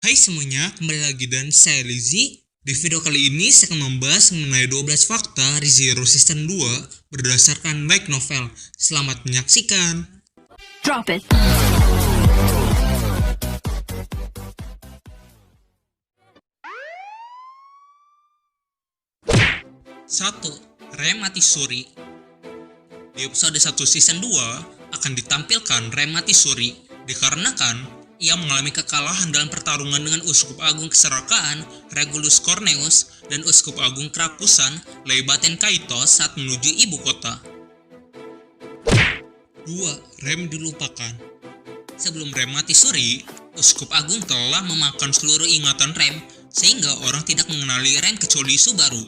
Hai semuanya, kembali lagi dan saya Lizzy. Di video kali ini saya akan membahas mengenai 12 fakta ReZero Season 2 berdasarkan light novel. Selamat menyaksikan. Drop it. 1. Rem mati suri. Di episode 1 Season 2 akan ditampilkan Rem mati suri dikarenakan ia mengalami kekalahan dalam pertarungan dengan Uskup Agung Keserakaan Regulus Corneus dan Uskup Agung Kerapusan Leibaten Kaitos saat menuju ibu kota. 2. Rem dilupakan. Sebelum Rem mati suri, Uskup Agung telah memakan seluruh ingatan Rem sehingga orang tidak mengenali Rem kecuali Subaru.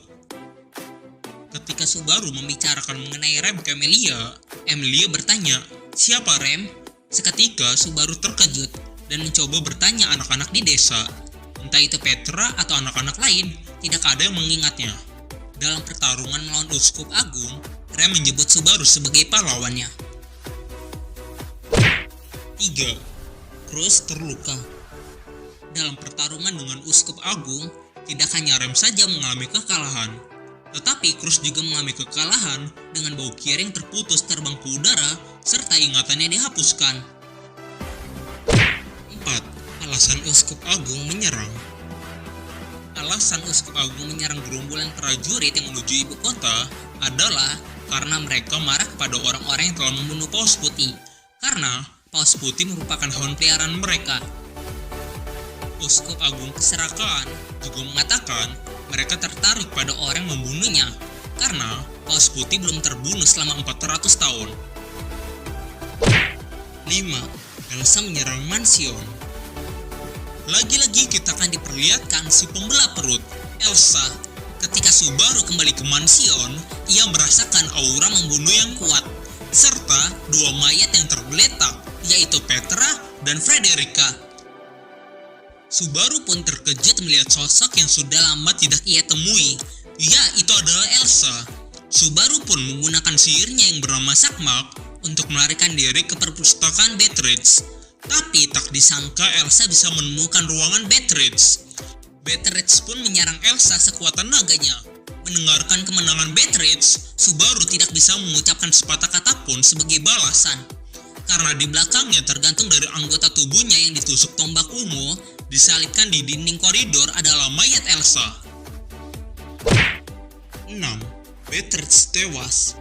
Ketika Subaru membicarakan mengenai Rem ke Emilia bertanya, "Siapa Rem?" Seketika Subaru terkejut dan mencoba bertanya anak-anak di desa. Entah itu Petra atau anak-anak lain, tidak ada yang mengingatnya. Dalam pertarungan melawan Uskup Agung, Rem menyebut Subaru sebagai pahlawannya. 3. Cruz terluka. Dalam pertarungan dengan Uskup Agung, tidak hanya Rem saja mengalami kekalahan, tetapi Cruz juga mengalami kekalahan dengan bau kiring terputus terbang ke udara serta ingatannya dihapuskan. 4. Alasan Uskup Agung menyerang. Alasan Uskup Agung menyerang gerombolan prajurit yang menuju ibu kota adalah karena mereka marah kepada orang-orang yang telah membunuh Paus Putih, karena Paus Putih merupakan hewan peliharaan mereka. Uskup Agung Keserakaan juga mengatakan mereka tertarik pada orang yang membunuhnya, karena Paus Putih belum terbunuh selama 400 tahun. 5. Elsa menyerang Mansion. Lagi-lagi kita akan diperlihatkan si pembelah perut, Elsa. Ketika Subaru kembali ke Mansion, ia merasakan aura membunuh yang kuat, serta dua mayat yang tergeletak, yaitu Petra dan Frederica. Subaru pun terkejut melihat sosok yang sudah lama tidak ia temui. Ya, itu adalah Elsa. Subaru pun menggunakan sihirnya yang bernama Sakmak untuk melarikan diri ke perpustakaan Beatrix. Tapi tak disangka Elsa bisa menemukan ruangan Beatrix. Beatrix pun menyerang Elsa sekuat tenaganya. Mendengarkan kemenangan Beatrix, Subaru tidak bisa mengucapkan sepatah kata pun sebagai balasan. Karena di belakangnya tergantung dari anggota tubuhnya yang ditusuk tombak ungu, disalibkan di dinding koridor adalah mayat Elsa. 6. Beatrix tewas.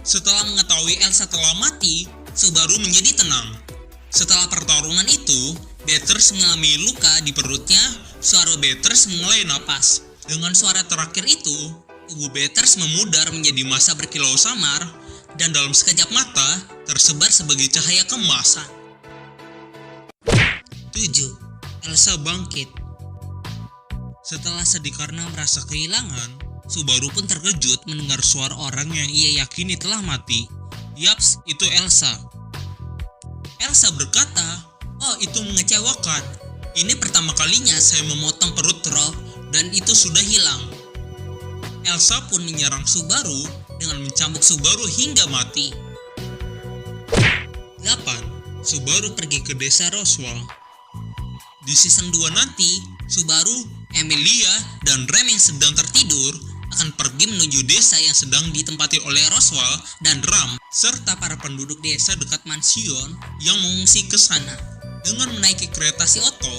Setelah mengetahui Elsa telah mati, Subaru menjadi tenang. Setelah pertarungan itu, Beatrix mengalami luka di perutnya. Suara Beatrix mulai napas. Dengan suara terakhir itu, tubuh Beatrix memudar menjadi massa berkilau samar, dan dalam sekejap mata tersebar sebagai cahaya keemasan. 7. Elsa bangkit. Setelah sedih karena merasa kehilangan, Subaru pun terkejut mendengar suara orang yang ia yakini telah mati. Yaps, itu Elsa. Elsa berkata, "Oh, itu mengecewakan. Ini pertama kalinya saya memotong perut Troll dan itu sudah hilang." Elsa pun menyerang Subaru dengan mencambuk Subaru hingga mati. 8. Subaru pergi ke desa Roswell. Di season 2 nanti, Subaru, Emilia, dan Rem yang sedang tertidur akan pergi menuju desa yang sedang ditempati oleh Roswell dan Ram, serta para penduduk desa dekat Mansion yang mengungsi ke sana. Dengan menaiki kereta si Otto,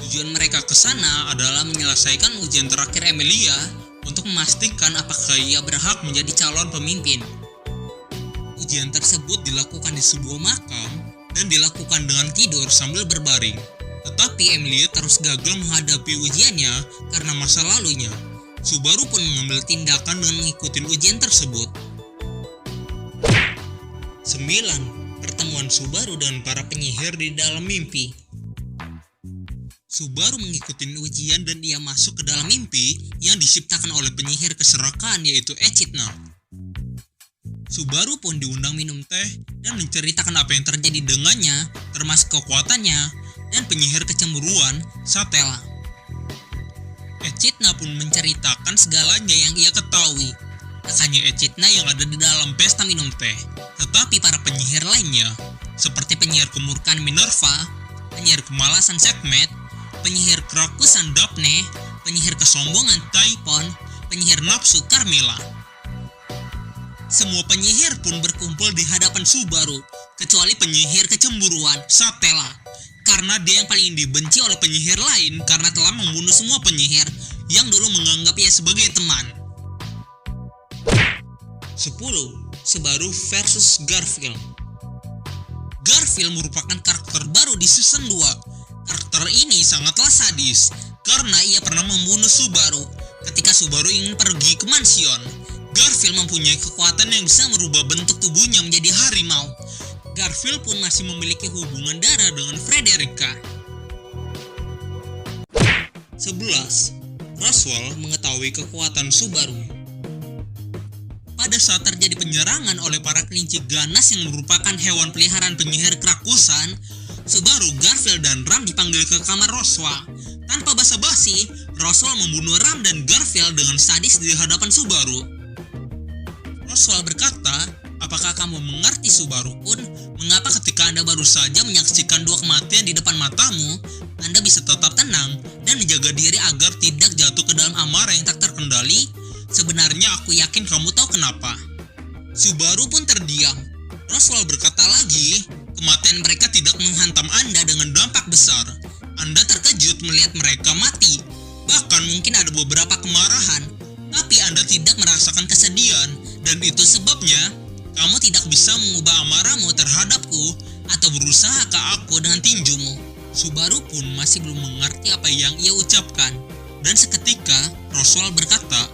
tujuan mereka ke sana adalah menyelesaikan ujian terakhir Emilia untuk memastikan apakah ia berhak menjadi calon pemimpin. Ujian tersebut dilakukan di sebuah makam dan dilakukan dengan tidur sambil berbaring. Tetapi Emilia terus gagal menghadapi ujiannya karena masa lalunya. Subaru pun mengambil tindakan dengan mengikuti ujian tersebut. 9. Pertemuan Subaru dan para penyihir di dalam mimpi. Subaru mengikuti ujian dan ia masuk ke dalam mimpi yang diciptakan oleh penyihir keserakaan yaitu Echidna. Subaru pun diundang minum teh dan menceritakan apa yang terjadi dengannya, termasuk kekuatannya dan penyihir kecemburuan, Satella. Echidna pun menceritakan segalanya yang ia ketahui. Tak hanya Echidna yang ada di dalam pesta minum teh, tetapi para penyihir lainnya, seperti penyihir kemurkaan Minerva, penyihir kemalasan Sekhmet, penyihir kerakusan Daphne, penyihir kesombongan Typhon, penyihir nafsu Carmilla. Semua penyihir pun berkumpul di hadapan Subaru, kecuali penyihir kecemburuan Satella, karena dia yang paling dibenci oleh penyihir lain karena telah membunuh semua penyihir yang dulu menganggapnya sebagai teman. 10. Subaru versus Garfield. Garfield merupakan karakter baru di season 2. Karakter ini sangatlah sadis karena ia pernah membunuh Subaru ketika Subaru ingin pergi ke mansion. Garfield mempunyai kekuatan yang bisa merubah bentuk tubuhnya menjadi harimau. Garfield pun masih memiliki hubungan darah dengan Frederica. 11. Roswell mengetahui kekuatan Subaru. Pada saat terjadi penyerangan oleh para kelinci ganas yang merupakan hewan peliharaan penyihir kerakusan, Subaru, Garfield, dan Ram dipanggil ke kamar Roswell. Tanpa basa-basi, Roswell membunuh Ram dan Garfield dengan sadis di hadapan Subaru. Roswell berkata, "Apakah kamu mengerti, Subaru Kun? Mengapa ketika Anda baru saja menyaksikan 2 kematian di depan matamu, Anda bisa tetap tenang dan menjaga diri agar tidak jatuh ke dalam amarah yang tak terkendali? Sebenarnya aku yakin kamu tahu kenapa." Subaru pun terdiam. Roswell berkata lagi, "Kematian mereka tidak menghantam Anda dengan dampak besar. Anda terkejut melihat mereka mati. Bahkan mungkin ada beberapa kemarahan, tapi Anda tidak merasakan kesedihan, dan itu sebabnya kamu tidak bisa mengubah amarahmu terhadapku atau berusaha ke aku dengan tinjumu." Subaru pun masih belum mengerti apa yang ia ucapkan, dan seketika Roswell berkata,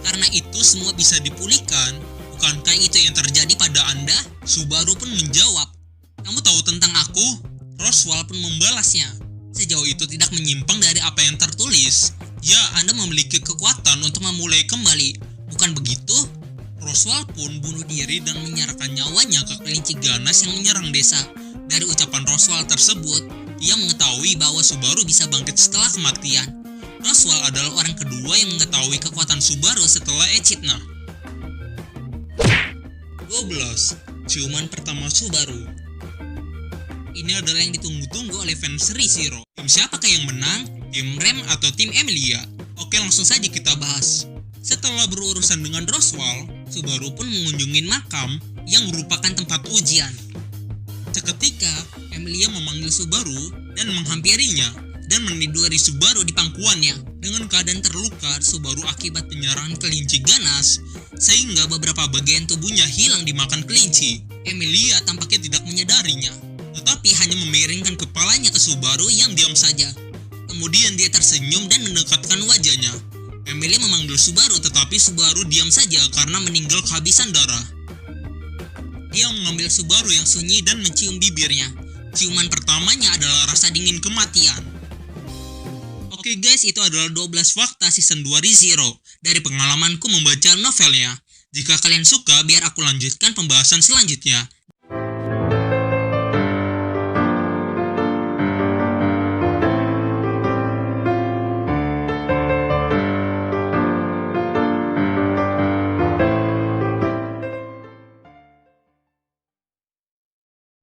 "Karena itu semua bisa dipulihkan. Bukankah itu yang terjadi pada Anda?" Subaru pun menjawab, "Kamu tahu tentang aku?" Roswell pun membalasnya, "Sejauh itu tidak menyimpang dari apa yang tertulis. Ya, Anda memiliki kekuatan untuk memulai kembali, bukan begitu?" Roswell pun bunuh diri dan menyerahkan nyawanya ke kelinci ganas yang menyerang desa. Dari ucapan Roswell tersebut, ia mengetahui bahwa Subaru bisa bangkit setelah kematian. Roswell adalah orang kedua yang mengetahui kekuatan Subaru setelah Echidna. 12. Ciuman pertama Subaru. Ini adalah yang ditunggu-tunggu oleh fans ReZero. Tim siapakah yang menang? Tim Rem atau tim Emilia? Oke, langsung saja kita bahas. Setelah berurusan dengan Roswell, Subaru pun mengunjungi makam yang merupakan tempat ujian. Seketika, Emilia memanggil Subaru dan menghampirinya dan meniduri Subaru di pangkuannya. Dengan keadaan terluka, Subaru akibat penyerangan kelinci ganas, sehingga beberapa bagian tubuhnya hilang dimakan kelinci. Emilia tampaknya tidak menyadarinya, tetapi hanya memiringkan kepalanya ke Subaru yang diam saja. Kemudian dia tersenyum dan mendekatkan wajahnya. Emilia memanggil Subaru, tetapi Subaru diam saja karena meninggal kehabisan darah. Dia mengambil Subaru yang sunyi dan mencium bibirnya. Ciuman pertamanya adalah rasa dingin kematian. Oke guys, itu adalah 12 fakta season 2 ReZero dari pengalamanku membaca novelnya. Jika kalian suka, biar aku lanjutkan pembahasan selanjutnya.